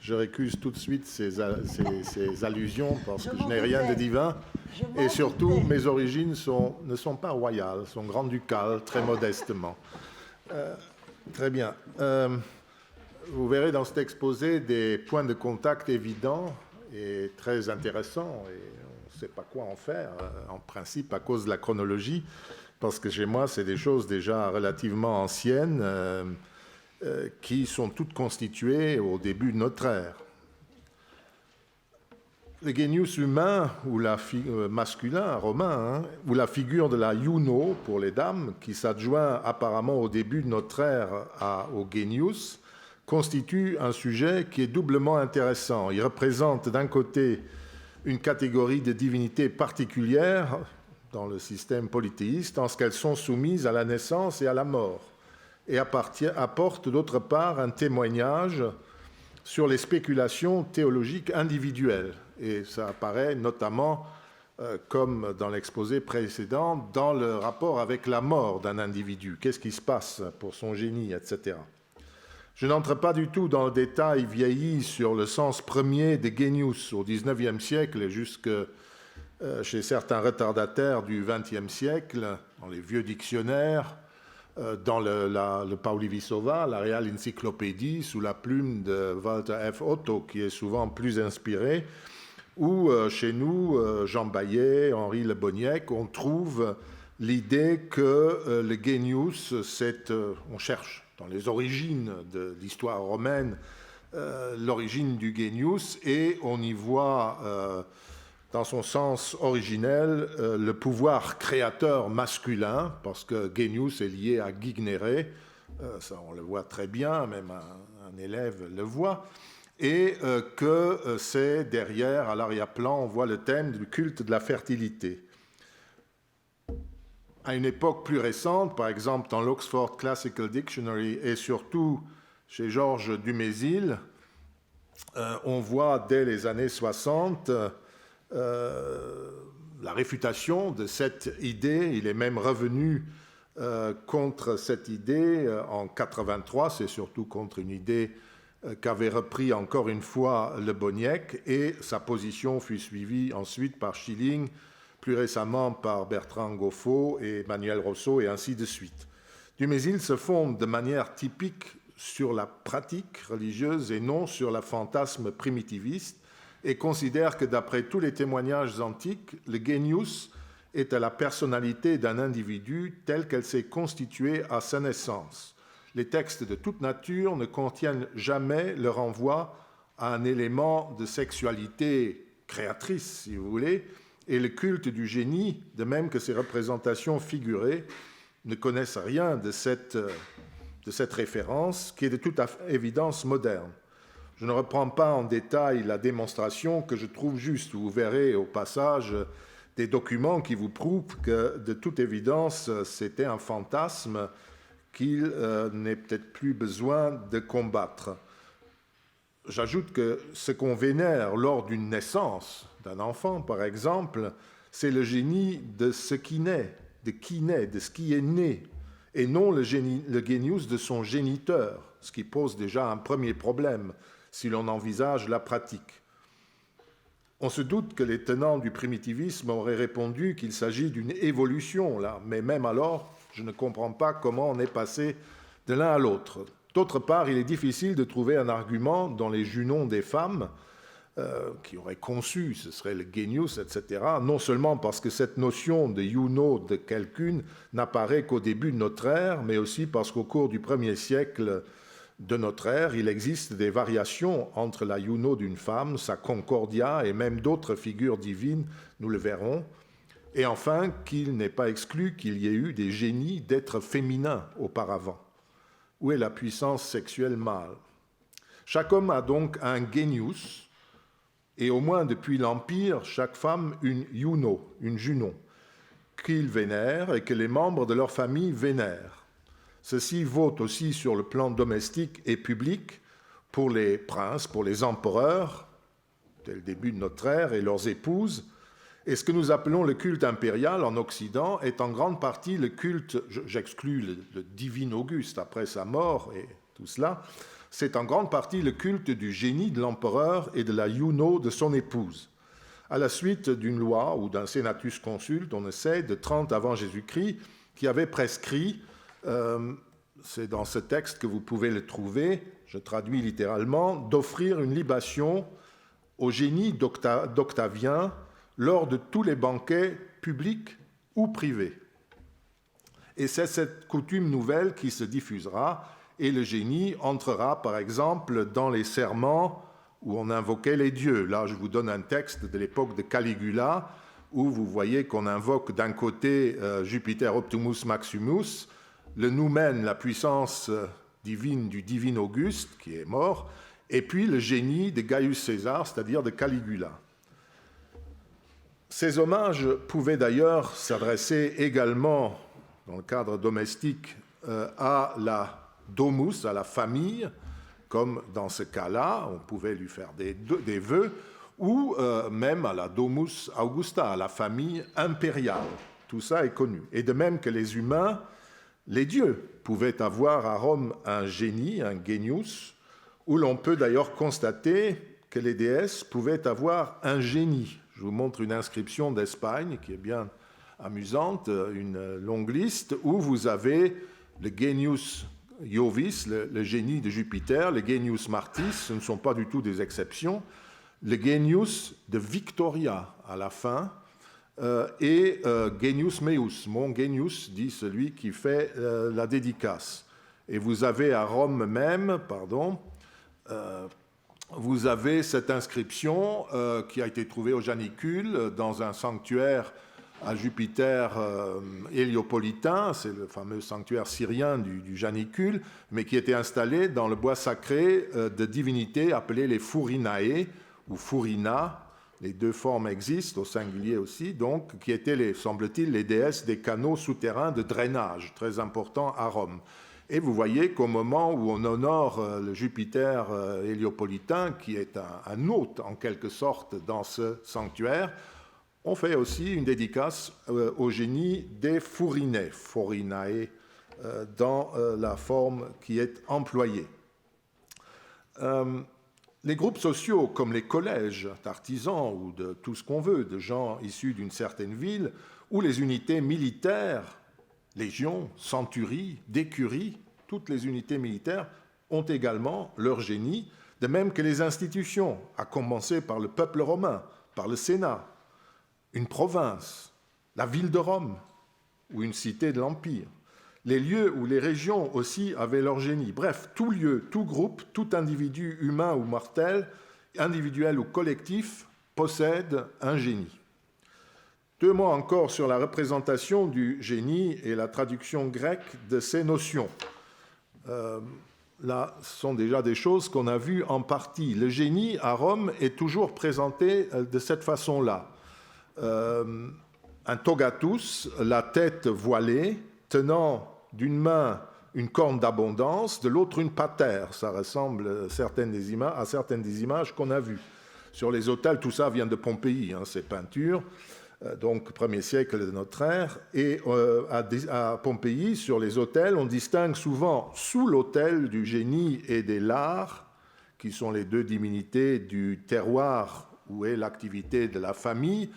Je récuse tout de suite ces allusions parce que je n'ai rien de divin. m'en Et surtout, doutais. mes origines ne sont pas royales, sont grand-ducales, très modestement. Très bien. Vous verrez dans cet exposé des points de contact évidents et très intéressants. Et on ne sait pas quoi en faire, en principe, à cause de la chronologie, parce que chez moi, c'est des choses déjà relativement anciennes qui sont toutes constituées au début de notre ère. Le genius humain, ou masculin, romain, ou la figure de la Juno pour les dames, qui s'adjoint apparemment au début de notre ère au genius, constitue un sujet qui est doublement intéressant. Il représente d'un côté une catégorie de divinités particulières dans le système polythéiste, en ce qu'elles sont soumises à la naissance et à la mort, et apporte d'autre part un témoignage sur les spéculations théologiques individuelles. Et ça apparaît notamment, comme dans l'exposé précédent, dans le rapport avec la mort d'un individu. Qu'est-ce qui se passe pour son génie, etc. Je n'entre pas du tout dans le détail vieilli sur le sens premier de genius au XIXe siècle et jusque chez certains retardataires du XXe siècle, dans les vieux dictionnaires, dans le Pauli Visova, la Real Encyclopédie, sous la plume de Walter F. Otto, qui est souvent plus inspiré, ou chez nous, Jean Baillet, Henri Le Boniec, on trouve l'idée que le genius, on cherche dans les origines de l'histoire romaine l'origine du genius, et on y voit dans son sens originel, le pouvoir créateur masculin, parce que genius est lié à gignere, ça on le voit très bien, même un élève le voit, et que c'est derrière, à l'arrière-plan, on voit le thème du culte de la fertilité. À une époque plus récente, par exemple dans l'Oxford Classical Dictionary et surtout chez Georges Dumézil, on voit dès les années 60 la réfutation de cette idée. Il est même revenu contre cette idée en 83, c'est surtout contre une idée qu'avait repris encore une fois Le Boniec, et sa position fut suivie ensuite par Schilling, plus récemment par Bertrand Goffaux et Manuel Rousseau, et ainsi de suite. Dumézil se fonde de manière typique sur la pratique religieuse et non sur la fantasme primitiviste, et considère que d'après tous les témoignages antiques, le genius est à la personnalité d'un individu telle qu'elle s'est constituée à sa naissance. Les textes de toute nature ne contiennent jamais le renvoi à un élément de sexualité créatrice, si vous voulez, et le culte du génie, de même que ses représentations figurées, ne connaissent rien de cette référence, qui est de toute évidence moderne. Je ne reprends pas en détail la démonstration que je trouve juste. Vous verrez au passage des documents qui vous prouvent que, de toute évidence, c'était un fantasme qu'il n'est peut-être plus besoin de combattre. J'ajoute que ce qu'on vénère lors d'une naissance d'un enfant, par exemple, c'est le génie de ce qui naît, de ce qui est né, et non le genius de son géniteur, ce qui pose déjà un premier problème si l'on envisage la pratique. On se doute que les tenants du primitivisme auraient répondu qu'il s'agit d'une évolution, là, mais même alors, je ne comprends pas comment on est passé de l'un à l'autre. D'autre part, il est difficile de trouver un argument dans les junons des femmes qui auraient conçu, ce serait le genius, etc., non seulement parce que cette notion de juno de quelqu'une n'apparaît qu'au début de notre ère, mais aussi parce qu'au cours du 1er siècle de notre ère, il existe des variations entre la Juno d'une femme, sa Concordia et même d'autres figures divines, nous le verrons, et enfin qu'il n'est pas exclu qu'il y ait eu des génies d'êtres féminins auparavant. Où est la puissance sexuelle mâle? Chaque homme a donc un genius, et au moins depuis l'Empire, chaque femme une Juno, une Junon, qu'il vénère et que les membres de leur famille vénèrent. Ceci vaut aussi sur le plan domestique et public pour les princes, pour les empereurs, dès le début de notre ère, et leurs épouses. Et ce que nous appelons le culte impérial en Occident est en grande partie le culte, j'exclus le divin Auguste après sa mort et tout cela, c'est en grande partie le culte du génie de l'empereur et de la Juno de son épouse, à la suite d'une loi ou d'un senatus consulte, on ne sait, de 30 avant Jésus-Christ, qui avait prescrit, c'est dans ce texte que vous pouvez le trouver, je traduis littéralement, d'offrir une libation au génie d'Octavien lors de tous les banquets publics ou privés. Et c'est cette coutume nouvelle qui se diffusera, et le génie entrera, par exemple, dans les serments où on invoquait les dieux. Là, je vous donne un texte de l'époque de Caligula, où vous voyez qu'on invoque d'un côté Jupiter Optimus Maximus, le noumen, la puissance divine du divin Auguste, qui est mort, et puis le génie de Gaius César, c'est-à-dire de Caligula. Ces hommages pouvaient d'ailleurs s'adresser également, dans le cadre domestique, à la domus, à la famille, comme dans ce cas-là, on pouvait lui faire des vœux, ou même à la domus augusta, à la famille impériale. Tout ça est connu. Et de même que les humains, les dieux pouvaient avoir à Rome un génie, un genius, où l'on peut d'ailleurs constater que les déesses pouvaient avoir un génie. Je vous montre une inscription d'Espagne qui est bien amusante, une longue liste, où vous avez le genius Iovis, le génie de Jupiter, le genius Martis, ce ne sont pas du tout des exceptions, le genius de Victoria à la fin, et genius meus, mon genius, dit celui qui fait la dédicace. Et vous avez à Rome même, vous avez cette inscription qui a été trouvée au Janicule dans un sanctuaire à Jupiter héliopolitain, c'est le fameux sanctuaire syrien du Janicule, mais qui était installé dans le bois sacré de divinités appelées les Furinae ou Furina. Les deux formes existent, au singulier aussi, donc, qui étaient, semble-t-il, les déesses des canaux souterrains de drainage, très importants à Rome. Et vous voyez qu'au moment où on honore le Jupiter héliopolitain, qui est un hôte en quelque sorte dans ce sanctuaire, on fait aussi une dédicace au génie des Furinae, Furinae, dans la forme qui est employée. Les groupes sociaux, comme les collèges d'artisans ou de tout ce qu'on veut, de gens issus d'une certaine ville, ou les unités militaires, légions, centuries, d'écuries, toutes les unités militaires ont également leur génie, de même que les institutions, à commencer par le peuple romain, par le Sénat, une province, la ville de Rome ou une cité de l'Empire. Les lieux ou les régions aussi avaient leur génie. Bref, tout lieu, tout groupe, tout individu humain ou mortel, individuel ou collectif, possède un génie. 2 mots encore sur la représentation du génie et la traduction grecque de ces notions. Là, ce sont déjà des choses qu'on a vues en partie. Le génie à Rome est toujours présenté de cette façon-là. Un togatus, la tête voilée, tenant d'une main une corne d'abondance, de l'autre une patère. Ça ressemble à certaines des images qu'on a vues. Sur les autels, tout ça vient de Pompéi, ces peintures, donc 1er siècle de notre ère. Et à Pompéi, sur les autels, on distingue souvent sous l'autel du génie et des Lares, qui sont les 2 divinités du terroir où est l'activité de la famille.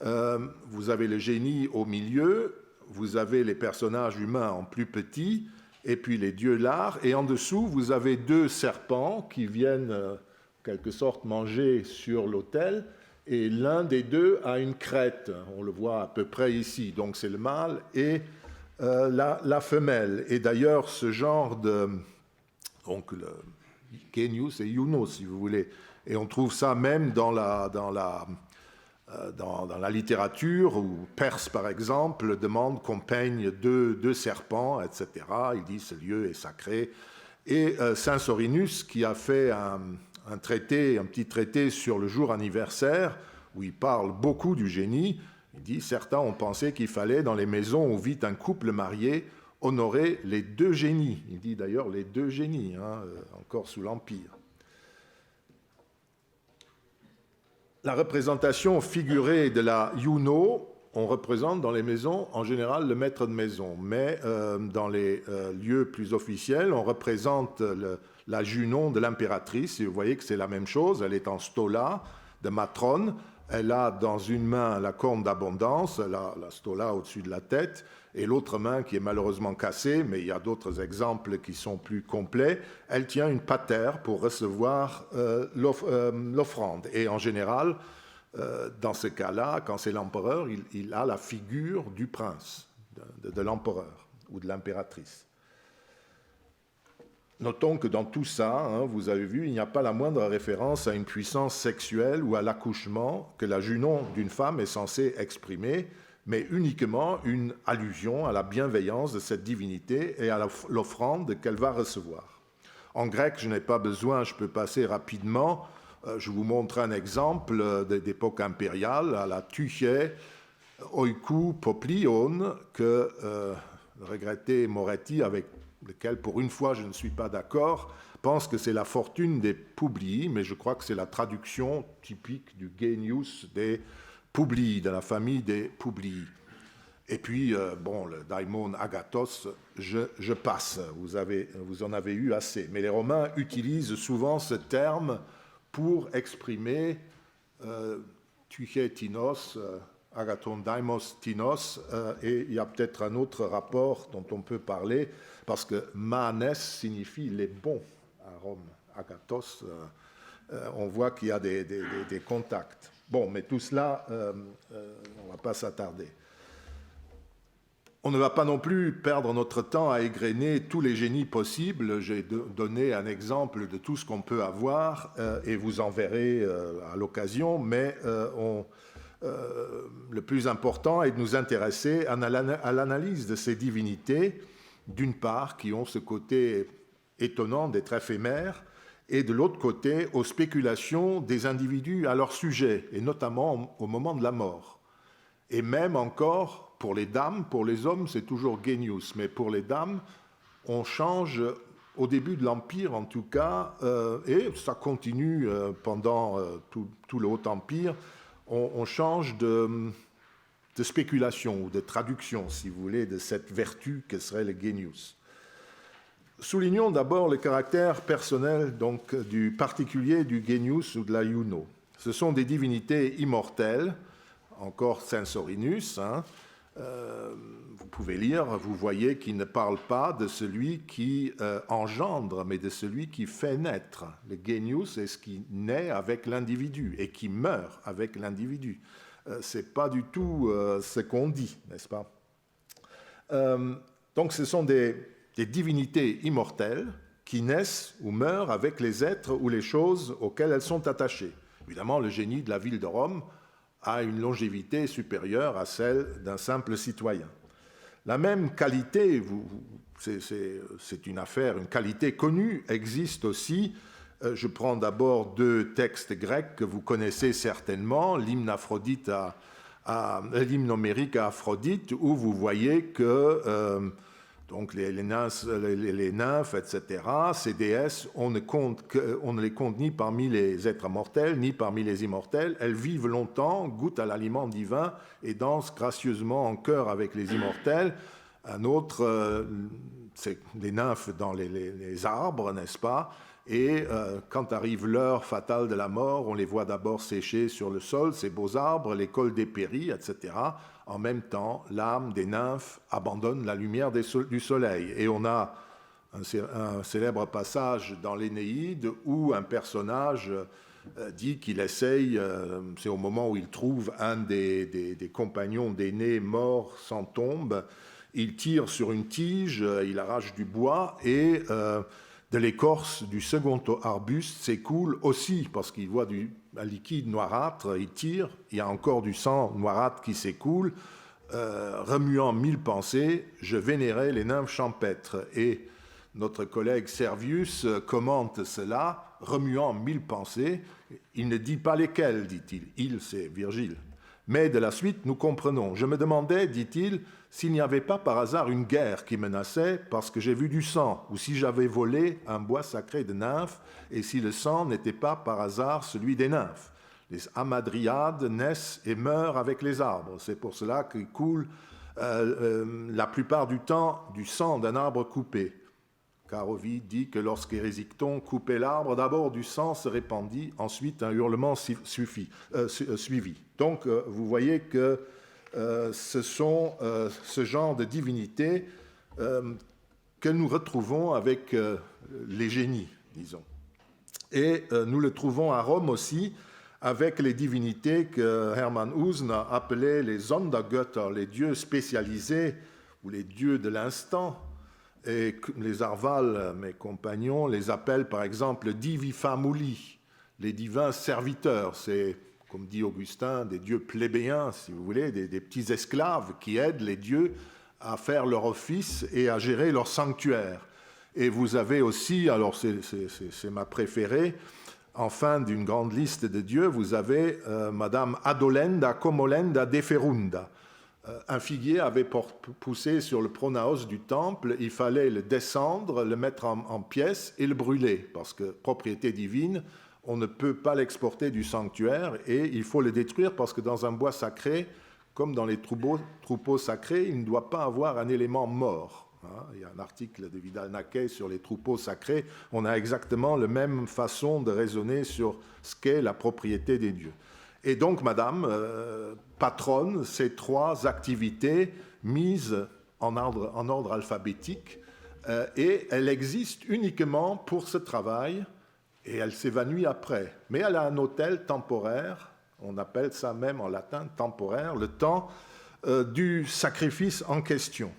Vous avez le génie au milieu, vous avez les personnages humains en plus petits, et puis les dieux Lares, et en dessous, vous avez 2 serpents qui viennent, en quelque sorte, manger sur l'autel, et l'un des 2 a une crête, on le voit à peu près ici, donc c'est le mâle et la femelle. Et d'ailleurs, ce genre de... donc le genius et Juno, si vous voulez, et on trouve ça même dans la littérature, où Perse, par exemple, demande qu'on peigne 2 serpents, etc. Il dit ce lieu est sacré. Et Saint Sorinus, qui a fait un petit traité sur le jour anniversaire, où il parle beaucoup du génie, il dit « Certains ont pensé qu'il fallait, dans les maisons où vit un couple marié, honorer les 2 génies. » Il dit d'ailleurs les 2 génies, encore sous l'Empire. La représentation figurée de la Juno, on représente dans les maisons en général le maître de maison, mais dans les lieux plus officiels, on représente la Junon de l'impératrice, et vous voyez que c'est la même chose, elle est en stola de matrone, elle a dans une main la corne d'abondance, la stola au-dessus de la tête, et l'autre main qui est malheureusement cassée, mais il y a d'autres exemples qui sont plus complets, elle tient une patère pour recevoir l'offrande. Et en général, dans ce cas-là, quand c'est l'empereur, il a la figure du prince, de l'empereur ou de l'impératrice. Notons que dans tout ça, vous avez vu, il n'y a pas la moindre référence à une puissance sexuelle ou à l'accouchement que la Junon d'une femme est censée exprimer, mais uniquement une allusion à la bienveillance de cette divinité et à l'offrande qu'elle va recevoir. En grec, je n'ai pas besoin, je peux passer rapidement. Je vous montre un exemple d'époque impériale, à la Tuché Oikou Poplion, que le regretté Moretti, avec lequel pour une fois je ne suis pas d'accord, pense que c'est la fortune des Publii, mais je crois que c'est la traduction typique du Genius des Publii, de la famille des Publii. Et puis, le daimon Agathos, je passe, vous en avez eu assez. Mais les Romains utilisent souvent ce terme pour exprimer Tuché Tinos, Agathon Daimos Tinos, et il y a peut-être un autre rapport dont on peut parler, parce que Manes signifie les bons à Rome. Agathos, on voit qu'il y a des contacts. Bon, mais tout cela, on ne va pas s'attarder. On ne va pas non plus perdre notre temps à égrener tous les génies possibles. J'ai donné un exemple de tout ce qu'on peut avoir et vous en verrez à l'occasion, mais le plus important est de nous intéresser à l'analyse de ces divinités, d'une part, qui ont ce côté étonnant d'être éphémères, et de l'autre côté, aux spéculations des individus à leur sujet, et notamment au moment de la mort. Et même encore, pour les dames, pour les hommes, c'est toujours Genius, mais pour les dames, on change au début de l'Empire, en tout cas, et ça continue pendant tout le Haut-Empire, on change de spéculation ou de traduction, si vous voulez, de cette vertu que serait le Genius. Soulignons d'abord le caractère personnel, donc du particulier du Genius ou de la Juno. Ce sont des divinités immortelles, encore Censorinus. Vous pouvez lire, vous voyez qu'il ne parle pas de celui qui engendre, mais de celui qui fait naître. Le Genius est ce qui naît avec l'individu et qui meurt avec l'individu. Ce n'est pas du tout ce qu'on dit, n'est-ce pas ? Donc ce sont des divinités immortelles qui naissent ou meurent avec les êtres ou les choses auxquelles elles sont attachées. Évidemment, le génie de la ville de Rome a une longévité supérieure à celle d'un simple citoyen. La même qualité, c'est une affaire, une qualité connue, existe aussi. Je prends d'abord deux textes grecs que vous connaissez certainement, l'hymne homérique à Aphrodite, où vous voyez que donc les nymphes, etc., ces déesses, on ne les compte ni parmi les êtres mortels, ni parmi les immortels. Elles vivent longtemps, goûtent à l'aliment divin et dansent gracieusement en chœur avec les immortels. Un autre, c'est les nymphes dans les arbres, n'est-ce pas ? Et quand arrive l'heure fatale de la mort, on les voit d'abord sécher sur le sol, ces beaux arbres, les cols dépéris, etc. En même temps, l'âme des nymphes abandonne la lumière du soleil. Et on a un célèbre passage dans l'Énéide où un personnage dit qu'il essaye, c'est au moment où il trouve un des compagnons d'Énée mort sans tombe, il tire sur une tige, il arrache du bois et de l'écorce du second arbuste s'écoule aussi, parce qu'il voit un liquide noirâtre, il tire, il y a encore du sang noirâtre qui s'écoule, remuant mille pensées, je vénérais les nymphes champêtres. Et notre collègue Servius commente cela, remuant mille pensées, il ne dit pas lesquelles, dit-il, il c'est Virgile. Mais de la suite, nous comprenons. Je me demandais, dit-il, s'il n'y avait pas par hasard une guerre qui menaçait parce que j'ai vu du sang, ou si j'avais volé un bois sacré de nymphes, et si le sang n'était pas par hasard celui des nymphes. Les hamadryades naissent et meurent avec les arbres. C'est pour cela qu'il coule la plupart du temps du sang d'un arbre coupé. Car Ovide dit que lorsqu'Érisicton coupait l'arbre, d'abord du sang se répandit, ensuite un hurlement suivi. Donc vous voyez que ce sont ce genre de divinités que nous retrouvons avec les génies, disons. Et nous le trouvons à Rome aussi, avec les divinités que Hermann Usn appelait les Sondergötter, les dieux spécialisés, ou les dieux de l'instant. Et les Arval, mes compagnons, les appellent par exemple divi famuli, les divins serviteurs. C'est, comme dit Augustin, des dieux plébéiens, si vous voulez, des petits esclaves qui aident les dieux à faire leur office et à gérer leur sanctuaire. Et vous avez aussi, alors c'est ma préférée, en fin d'une grande liste de dieux, vous avez Madame Adolenda Comolenda Deferunda. Un figuier avait poussé sur le pronaos du temple, il fallait le descendre, le mettre en pièces et le brûler, parce que propriété divine, on ne peut pas l'exporter du sanctuaire et il faut le détruire parce que dans un bois sacré, comme dans les troupeaux sacrés, il ne doit pas avoir un élément mort. Il y a un article de Vidal-Naquet sur les troupeaux sacrés. On a exactement la même façon de raisonner sur ce qu'est la propriété des dieux. Et donc, Madame patronne ces trois activités mises en ordre alphabétique et elle existe uniquement pour ce travail et elle s'évanouit après. Mais elle a un autel temporaire, on appelle ça même en latin temporaire, le temps du sacrifice en question.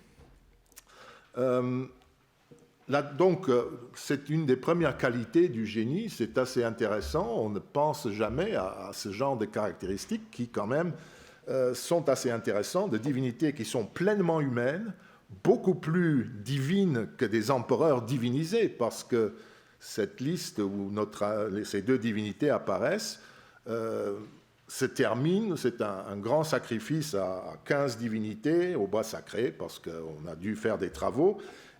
Donc, c'est une des premières qualités du génie, c'est assez intéressant, on ne pense jamais à ce genre de caractéristiques qui, quand même, sont assez intéressantes, de divinités qui sont pleinement humaines, beaucoup plus divines que des empereurs divinisés, parce que cette liste où ces deux divinités apparaissent se termine, c'est un grand sacrifice à 15 divinités au bois sacré, parce qu'on a dû faire des travaux,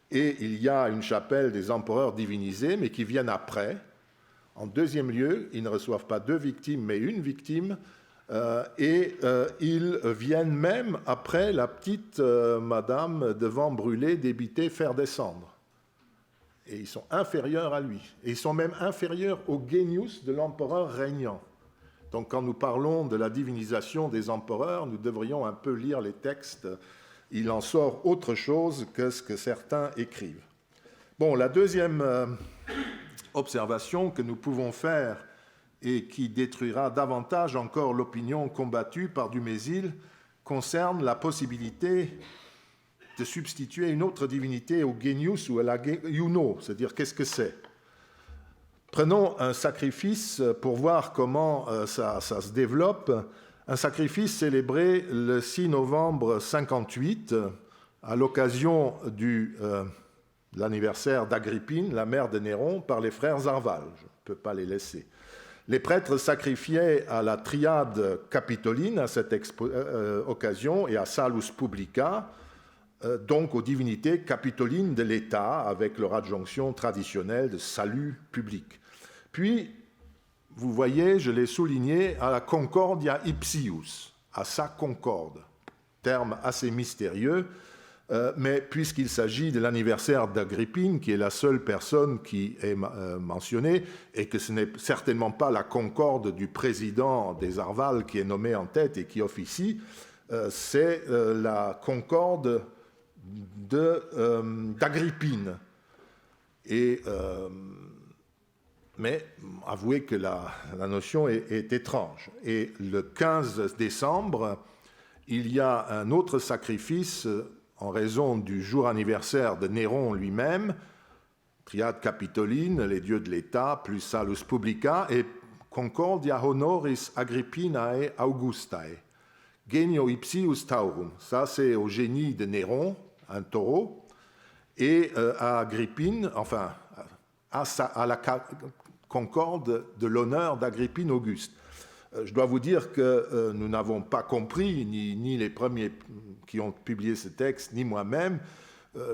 et il y a une chapelle des empereurs divinisés, mais qui viennent après. En deuxième lieu, ils ne reçoivent pas deux victimes, mais une victime, et ils viennent même après la petite madame devant brûler, débiter, faire descendre. Et ils sont inférieurs à lui. Et ils sont même inférieurs au genius de l'empereur régnant. Donc quand nous parlons de la divinisation des empereurs, nous devrions un peu lire les textes. Il en sort autre chose que ce que certains écrivent. Bon, la deuxième observation que nous pouvons faire et qui détruira davantage encore l'opinion combattue par Dumézil concerne la possibilité de substituer une autre divinité au genius ou à la iuno, c'est-à-dire qu'est-ce que c'est. Prenons un sacrifice pour voir comment ça se développe. Un sacrifice célébré le 6 novembre 58 à l'occasion de l'anniversaire d'Agrippine, la mère de Néron, par les frères Arval. Je ne peux pas les laisser. Les prêtres sacrifiaient à la triade capitoline à cette occasion et à Salus Publica, donc aux divinités capitolines de l'État, avec leur adjonction traditionnelle de salut public. Puis, vous voyez, je l'ai souligné, à la Concordia Ipsius, à sa concorde, terme assez mystérieux, mais puisqu'il s'agit de l'anniversaire d'Agrippine, qui est la seule personne qui est mentionnée, et que ce n'est certainement pas la concorde du président des Arval qui est nommé en tête et qui officie, c'est la concorde d'Agrippine. Mais avouez que la notion est étrange. Et le 15 décembre, il y a un autre sacrifice en raison du jour anniversaire de Néron lui-même, triade capitoline, les dieux de l'État, plus Salus Publica, et Concordia Honoris Agrippinae Augustae. Genio Ipsius Taurum. Ça, c'est au génie de Néron, un taureau, et à Agrippine, enfin, à la concorde de l'honneur d'Agrippine Auguste. Je dois vous dire que nous n'avons pas compris, ni les premiers qui ont publié ce texte, ni moi-même.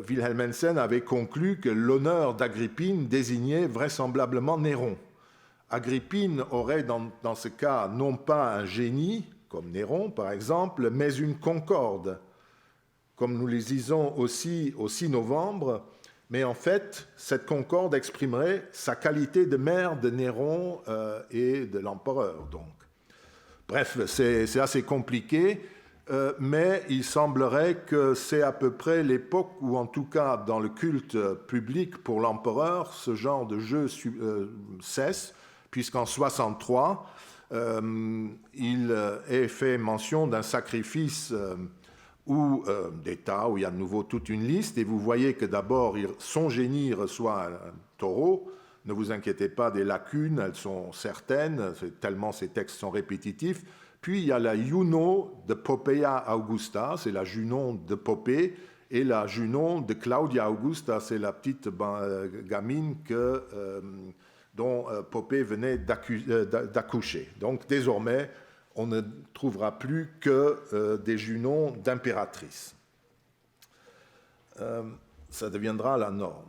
Wilhelm Hensen avait conclu que l'honneur d'Agrippine désignait vraisemblablement Néron, Agrippine aurait dans ce cas non pas un génie, comme Néron par exemple, mais une concorde, comme nous les disons aussi au 6 novembre, mais en fait, cette concorde exprimerait sa qualité de mère de Néron et de l'empereur. Donc. Bref, c'est assez compliqué, mais il semblerait que c'est à peu près l'époque où, en tout cas dans le culte public pour l'empereur, ce genre de jeu cesse, puisqu'en 63, il est fait mention d'un sacrifice d'État, où il y a de nouveau toute une liste, et vous voyez que d'abord, son génie reçoit un taureau. Ne vous inquiétez pas des lacunes, elles sont certaines, tellement ces textes sont répétitifs. Puis il y a la Juno de Poppaea Augusta, c'est la Junon de Poppée, et la Junon de Claudia Augusta, c'est la petite gamine dont Poppée venait d'accoucher. Donc désormais, on ne trouvera plus que des Junons d'impératrices. Ça deviendra la norme.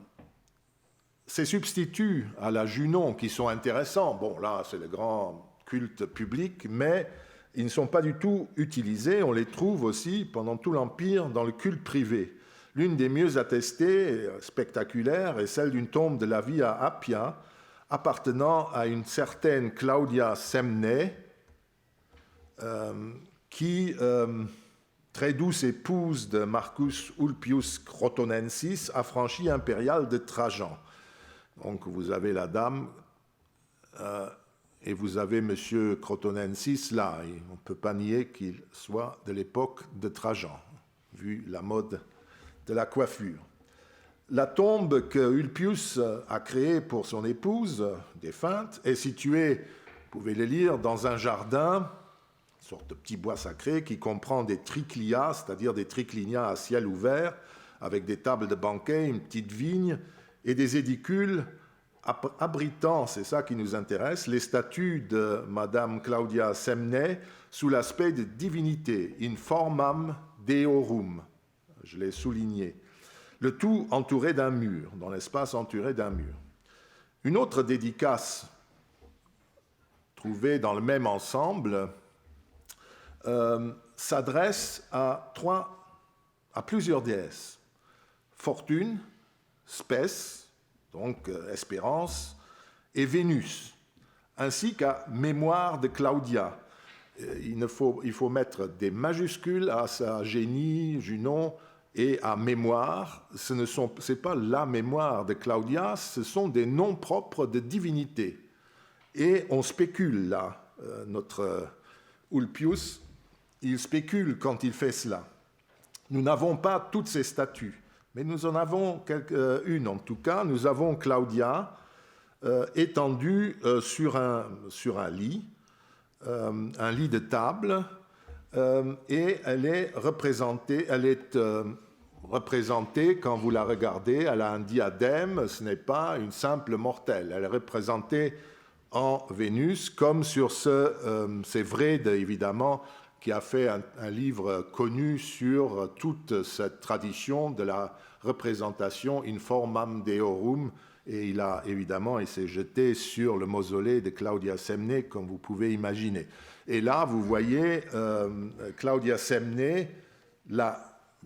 Ces substituts à la Junon qui sont intéressants, bon là c'est le grand culte public, mais ils ne sont pas du tout utilisés. On les trouve aussi pendant tout l'Empire dans le culte privé. L'une des mieux attestées, spectaculaires, est celle d'une tombe de la Via Appia appartenant à une certaine Claudia Semnae, qui, très douce épouse de Marcus Ulpius Crotonensis, affranchi impérial de Trajan. Donc vous avez la dame et vous avez M. Crotonensis là. Et on ne peut pas nier qu'il soit de l'époque de Trajan, vu la mode de la coiffure. La tombe que Ulpius a créée pour son épouse défunte est située, vous pouvez le lire, dans un jardin, une sorte de petit bois sacré qui comprend des triclias, c'est-à-dire des triclinias à ciel ouvert, avec des tables de banquet, une petite vigne, et des édicules abritant, c'est ça qui nous intéresse, les statues de Madame Claudia Semnae sous l'aspect de divinité, in formam deorum, je l'ai souligné. Le tout entouré d'un mur, dans l'espace entouré d'un mur. Une autre dédicace trouvée dans le même ensemble s'adresse à plusieurs déesses. Fortune, Spes, donc Espérance, et Vénus, ainsi qu'à Mémoire de Claudia. Il faut mettre des majuscules à sa génie, Junon, et à Mémoire. Ce n'est pas la mémoire de Claudia, ce sont des noms propres de divinité. Et on spécule là, notre Ulpius, il spécule quand il fait cela. Nous n'avons pas toutes ces statues, mais nous en avons une en tout cas. Nous avons Claudia étendue sur un lit de table, et elle est représentée, quand vous la regardez, elle a un diadème, ce n'est pas une simple mortelle, elle est représentée en Vénus, comme sur c'est Wrede, évidemment, qui a fait un livre connu sur toute cette tradition de la représentation in formam deorum, et il s'est jeté sur le mausolée de Claudia Semnae, comme vous pouvez imaginer. Et là, vous voyez Claudia Semnae,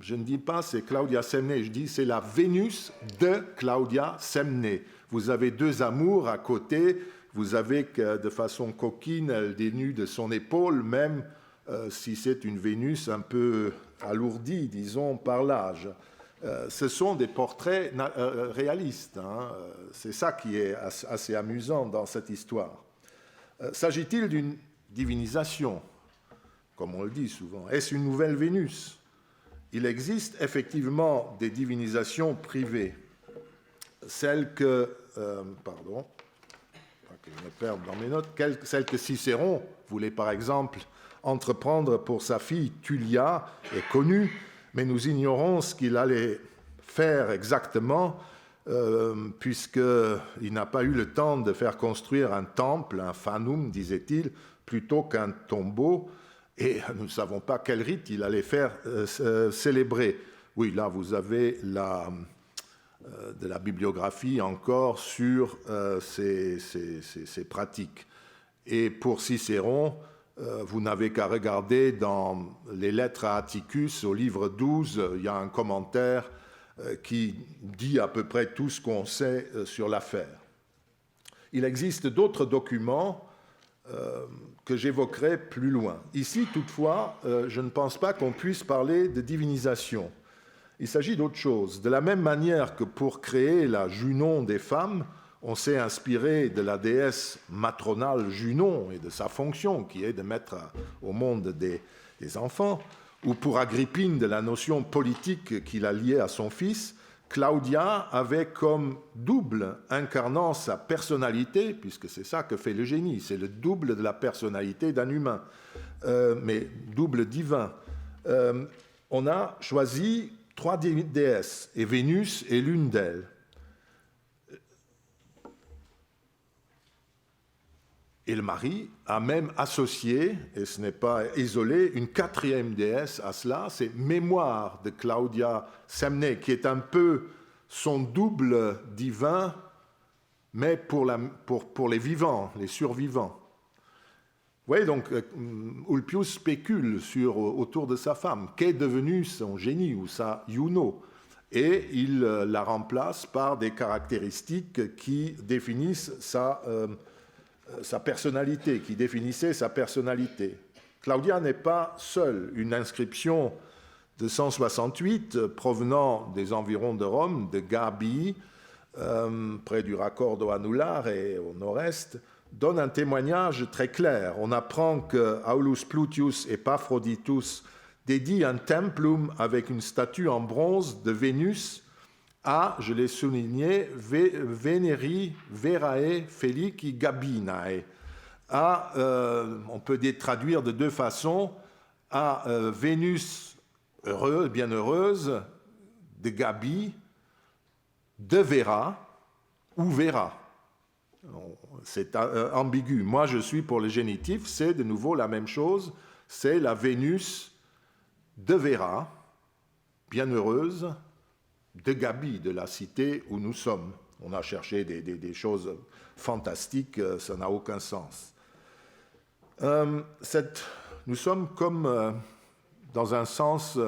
je ne dis pas c'est Claudia Semnae, je dis c'est la Vénus de Claudia Semnae. Vous avez deux amours à côté, vous avez que de façon coquine, elle dénue de son épaule, même si c'est une Vénus un peu alourdie, disons, par l'âge. Ce sont des portraits réalistes. Hein. C'est ça qui est assez amusant dans cette histoire. S'agit-il d'une divinisation, comme on le dit souvent? Est-ce une nouvelle Vénus? Il existe effectivement des divinisations privées. Celles que... pardon, je me perds dans mes notes. Celles que Cicéron voulait par exemple entreprendre pour sa fille Tullia est connue, mais nous ignorons ce qu'il allait faire exactement, puisqu'il n'a pas eu le temps de faire construire un temple, un fanum, disait-il, plutôt qu'un tombeau, et nous ne savons pas quel rite il allait faire célébrer. Oui, là, vous avez de la bibliographie encore sur ces pratiques. Et pour Cicéron, vous n'avez qu'à regarder dans les lettres à Atticus, au livre 12, il y a un commentaire qui dit à peu près tout ce qu'on sait sur l'affaire. Il existe d'autres documents que j'évoquerai plus loin. Ici, toutefois, je ne pense pas qu'on puisse parler de divinisation. Il s'agit d'autre chose. De la même manière que pour créer la Junon des femmes, on s'est inspiré de la déesse matronale Junon et de sa fonction, qui est de mettre au monde des enfants, ou pour Agrippine de la notion politique qu'il a liée à son fils, Claudia avait comme double incarnant sa personnalité, puisque c'est ça que fait le génie, c'est le double de la personnalité d'un humain, mais double divin. On a choisi 3 déesses, et Vénus est l'une d'elles. Et le mari a même associé, et ce n'est pas isolé, une 4e déesse à cela, c'est Mémoire de Claudia Semné, qui est un peu son double divin, mais pour les vivants, les survivants. Vous voyez, donc, Ulpius spécule autour de sa femme. Qu'est devenu son génie ou sa Juno? Et il la remplace par des caractéristiques qui définissent sa personnalité, qui définissait sa personnalité. Claudia n'est pas seule. Une inscription de 168 provenant des environs de Rome, de Gabii, près du raccordo annulare et au nord-est, donne un témoignage très clair. On apprend que Aulus Plutius Epaphroditus dédie un templum avec une statue en bronze de Vénus à, je l'ai souligné, Veneri Verae Felici Gabinae. On peut traduire de 2 façons, à Vénus bienheureuse de Gabi, de Vera ou Vera. C'est ambigu. Moi, je suis pour le génitif, c'est de nouveau la même chose, c'est la Vénus de Vera, bienheureuse, de Gabi, de la cité où nous sommes. On a cherché des choses fantastiques, ça n'a aucun sens. Nous sommes comme dans un sens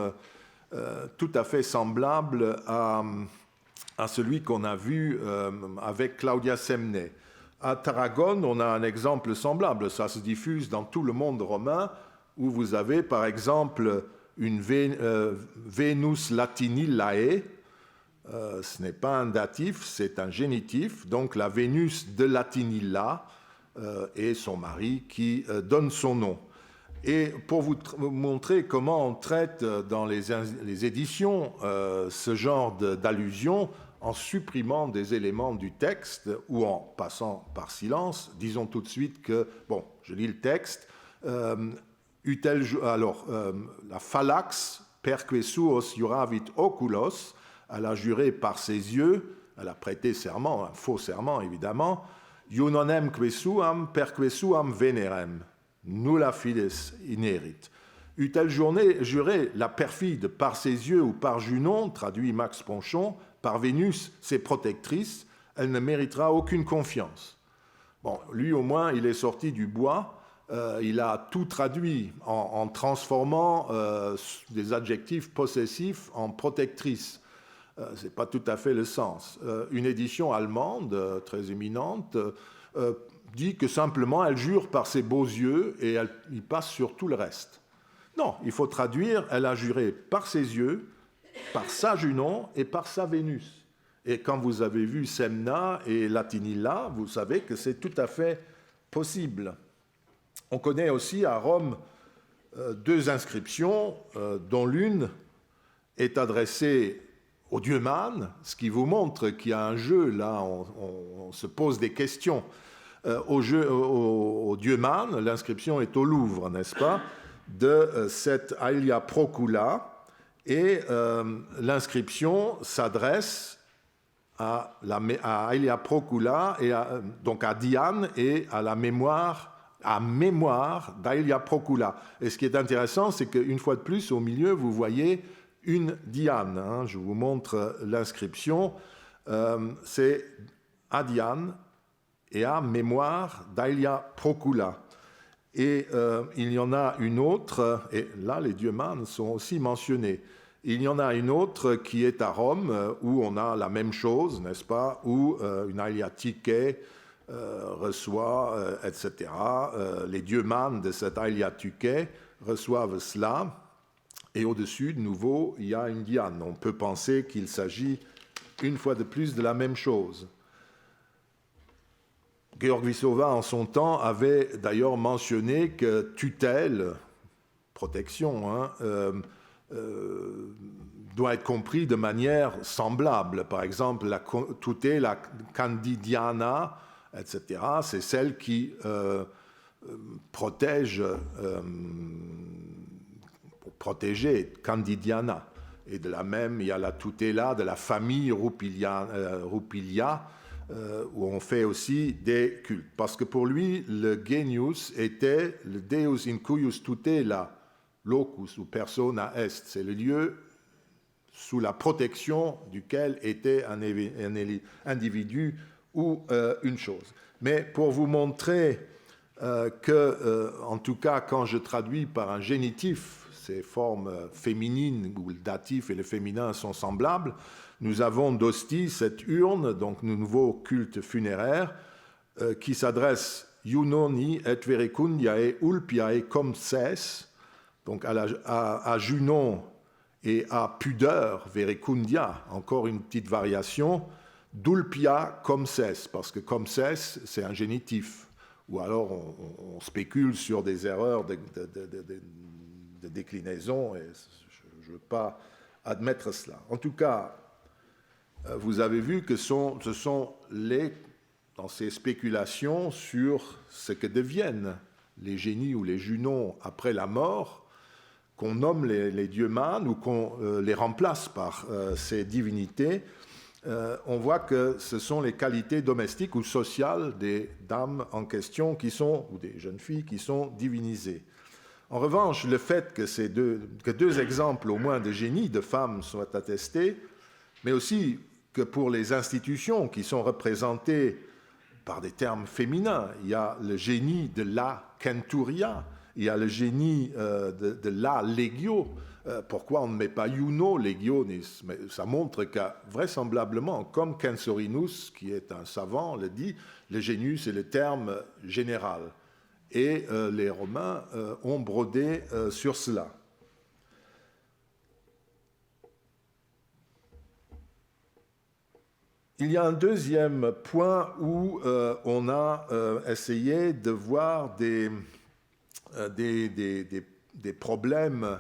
tout à fait semblable à celui qu'on a vu avec Claudia Semné. À Tarragone, on a un exemple semblable. Ça se diffuse dans tout le monde romain, où vous avez par exemple une Venus Latinillae. Ce n'est pas un datif, c'est un génitif. Donc la Vénus de Latinilla et son mari qui donne son nom. Et pour vous montrer comment on traite dans les éditions ce genre d'allusion, en supprimant des éléments du texte ou en passant par silence, disons tout de suite que, bon, je lis le texte, la phallax perque suos juravit oculos, elle a juré par ses yeux, elle a prêté serment, un faux serment évidemment, iunonem quesuam perque suam venerem, nulla fides inerit. Eut-elle juré la perfide par ses yeux ou par Junon, traduit Max Ponchon, par Vénus, ses protectrices, elle ne méritera aucune confiance. Bon, lui au moins, il est sorti du bois, il a tout traduit en transformant des adjectifs possessifs en protectrices. Ce n'est pas tout à fait le sens. Une édition allemande, très éminente, dit que simplement elle jure par ses beaux yeux et il passe sur tout le reste. Non, il faut traduire, elle a juré par ses yeux, par sa Junon et par sa Vénus. Et quand vous avez vu Semna et Latinilla, vous savez que c'est tout à fait possible. On connaît aussi à Rome 2 inscriptions, dont l'une est adressée au dieu Man, ce qui vous montre qu'il y a un jeu, là, on se pose des questions. Au dieu Man, l'inscription est au Louvre, n'est-ce pas, de cette Aelia Procula, et l'inscription s'adresse à Aelia Procula, et donc à Diane et à la mémoire d'Aelia Procula. Et ce qui est intéressant, c'est qu'une fois de plus, au milieu, vous voyez une Diane. Je vous montre l'inscription. c'est Adian et à mémoire d'Aelia Procula. Et il y en a une autre, et là les dieux mânes sont aussi mentionnés. Il y en a une autre qui est à Rome, où on a la même chose, n'est-ce pas, où une Aelia Tyché reçoit, etc. Les dieux mânes de cette Aelia Tyché reçoivent cela, et au-dessus, de nouveau, il y a une Diane. On peut penser qu'il s'agit une fois de plus de la même chose. Georg Vissova, en son temps, avait d'ailleurs mentionné que tutelle, protection, doit être compris de manière semblable. Par exemple, la tutela candidiana, etc., c'est celle qui protège, pour protéger, candidiana. Et de la même, il y a la tutela de la famille Rupilia, où on fait aussi des cultes. Parce que pour lui, le genius était le deus in cuius tutela locus ou persona est. C'est le lieu sous la protection duquel était un individu ou une chose. Mais pour vous montrer que, en tout cas, quand je traduis par un génitif, ces formes féminines où le datif et le féminin sont semblables, nous avons d'Ostie cette urne, donc nouveau culte funéraire, qui s'adresse Junoni et verecundiae ulpiae comses, donc à Junon et à pudeur, verecundia, encore une petite variation, d'ulpia comses, parce que comses, c'est un génitif. Ou alors on spécule sur des erreurs de déclinaison, et je ne veux pas admettre cela. En tout cas, vous avez vu que ce sont dans ces spéculations sur ce que deviennent les génies ou les junons après la mort, qu'on nomme les dieux mânes ou qu'on les remplace par ces divinités, on voit que ce sont les qualités domestiques ou sociales des dames en question ou des jeunes filles qui sont divinisées. En revanche, le fait que deux exemples au moins de génies de femmes soient attestés, mais aussi que pour les institutions qui sont représentées par des termes féminins, il y a le génie de la centuria, il y a le génie de la legio. Pourquoi on ne met pas Juno legionis? Mais ça montre que vraisemblablement, comme Censorinus, qui est un savant, le dit, le génius est le terme général. Et les Romains ont brodé sur cela. Il y a un deuxième point où on a essayé de voir des problèmes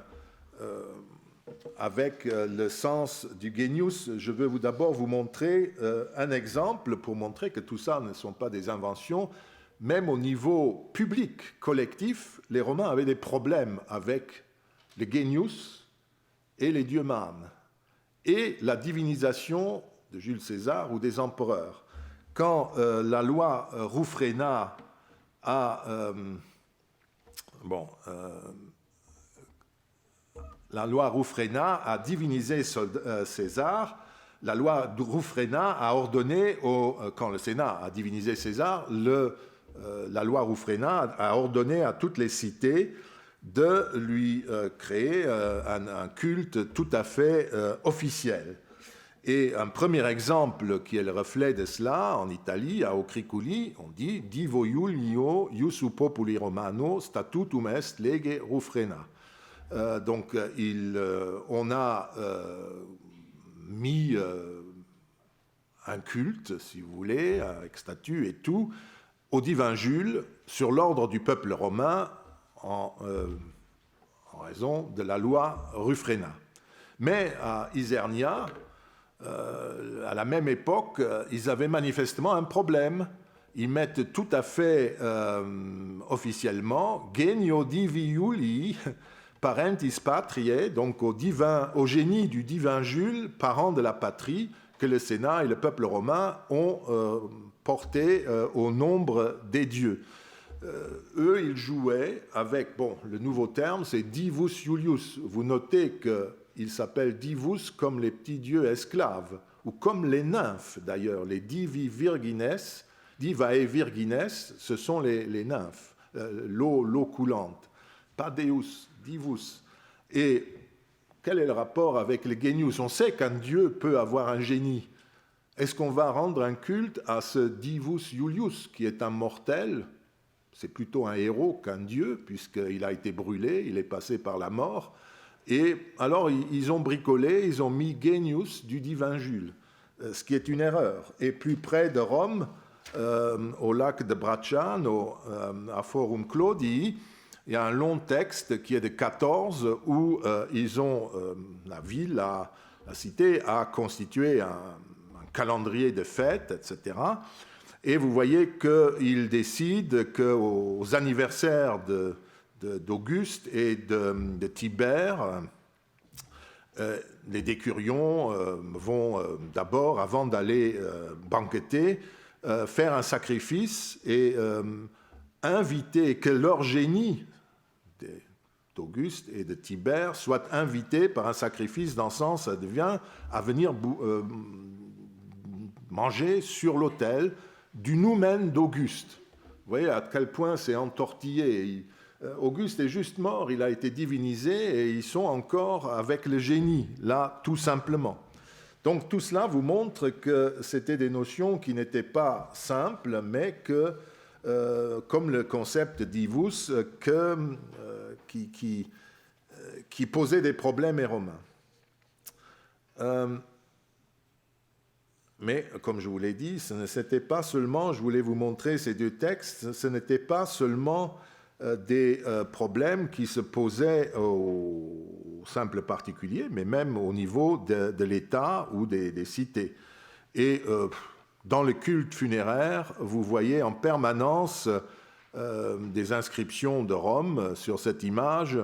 avec le sens du genius. Je veux d'abord vous montrer un exemple pour montrer que tout ça ne sont pas des inventions. Même au niveau public, collectif, les Romains avaient des problèmes avec le genius et les dieux mânes et la divinisation de Jules César ou des empereurs. Quand la loi Ruffréna a divinisé César, la loi Ruffréna a ordonné, quand le Sénat a divinisé César, la loi Ruffréna a ordonné à toutes les cités de lui créer un culte tout à fait officiel. Et un premier exemple qui est le reflet de cela, en Italie, à Ocriculi, on dit « Divo Iulio iusu populi romano statutum est lege Ruffrena ». Donc, on a mis un culte, si vous voulez, avec statut et tout, au divin Jules, sur l'ordre du peuple romain, en raison de la loi Ruffréna. Mais à Isernia, à la même époque, ils avaient manifestement un problème. Ils mettent tout à fait officiellement Genio Divi Iuli Parentis Patriae, donc au génie du divin Jules, parent de la patrie, que le Sénat et le peuple romain ont porté au nombre des dieux. Eux, ils jouaient avec, le nouveau terme, c'est Divus Iulius. Vous notez qu'il s'appelle Divus comme les petits dieux esclaves, ou comme les nymphes d'ailleurs, les divae virgines, ce sont les nymphes, l'eau coulante, pas Deus, divus. Et quel est le rapport avec les genius? On sait qu'un dieu peut avoir un génie. Est-ce qu'on va rendre un culte à ce divus Iulius, qui est un mortel? C'est plutôt un héros qu'un dieu, puisqu'il a été brûlé, il est passé par la mort. Et alors, ils ont bricolé, ils ont mis genius du divin Jules, ce qui est une erreur. Et plus près de Rome, au lac de Bracciano, à Forum Claudii, il y a un long texte qui est de 14 où ils ont, la ville, la cité, a constitué un calendrier de fêtes, etc. Et vous voyez qu'ils décident qu'aux anniversaires d'Auguste et de Tibère, les décurions vont d'abord, avant d'aller banqueter, faire un sacrifice et inviter que leur génie d'Auguste et de Tibère soit invité par un sacrifice d'encens à venir manger sur l'autel du noumen d'Auguste. Vous voyez à quel point c'est entortillé. Auguste est juste mort, il a été divinisé et ils sont encore avec le génie, là, tout simplement. Donc tout cela vous montre que c'était des notions qui n'étaient pas simples, mais que, comme le concept divus, qui posait des problèmes aux Romains. Mais, comme je vous l'ai dit, ce n'était pas seulement, je voulais vous montrer ces deux textes, ce n'était pas seulement des problèmes qui se posaient aux simples particuliers, mais même au niveau de l'État ou des cités. Et dans le culte funéraire, vous voyez en permanence des inscriptions de Rome sur cette image.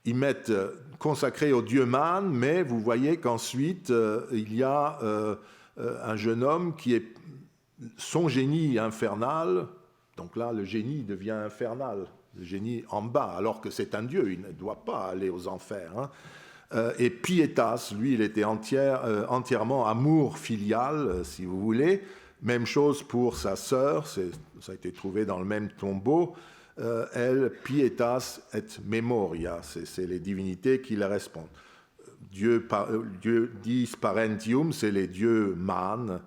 Ils mettent consacré au dieu Man, mais vous voyez qu'ensuite, il y a un jeune homme qui est son génie infernal. Donc là, le génie devient infernal, le génie en bas, alors que c'est un dieu, il ne doit pas aller aux enfers. Et Pietas, lui, il était entièrement amour filial, si vous voulez. Même chose pour sa sœur, ça a été trouvé dans le même tombeau. Elle, Pietas et Memoria, c'est les divinités qui la répondent. Dieu dis parentium, c'est les dieux Man,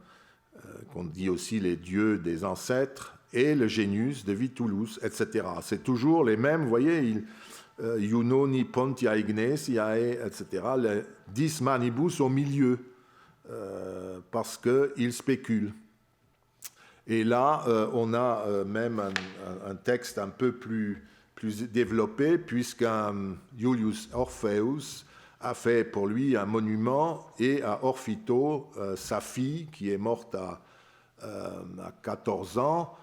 qu'on dit aussi les dieux des ancêtres, et le Genius de Vitulus, etc. C'est toujours les mêmes, vous voyez, Iunoni Pontia Ignesiae, etc. Les 10 manibus au milieu, parce qu'ils spéculent. Et là, on a même un texte un peu plus développé, puisqu'un Iulius Orpheus a fait pour lui un monument, et à Orphito, sa fille, qui est morte à 14 ans,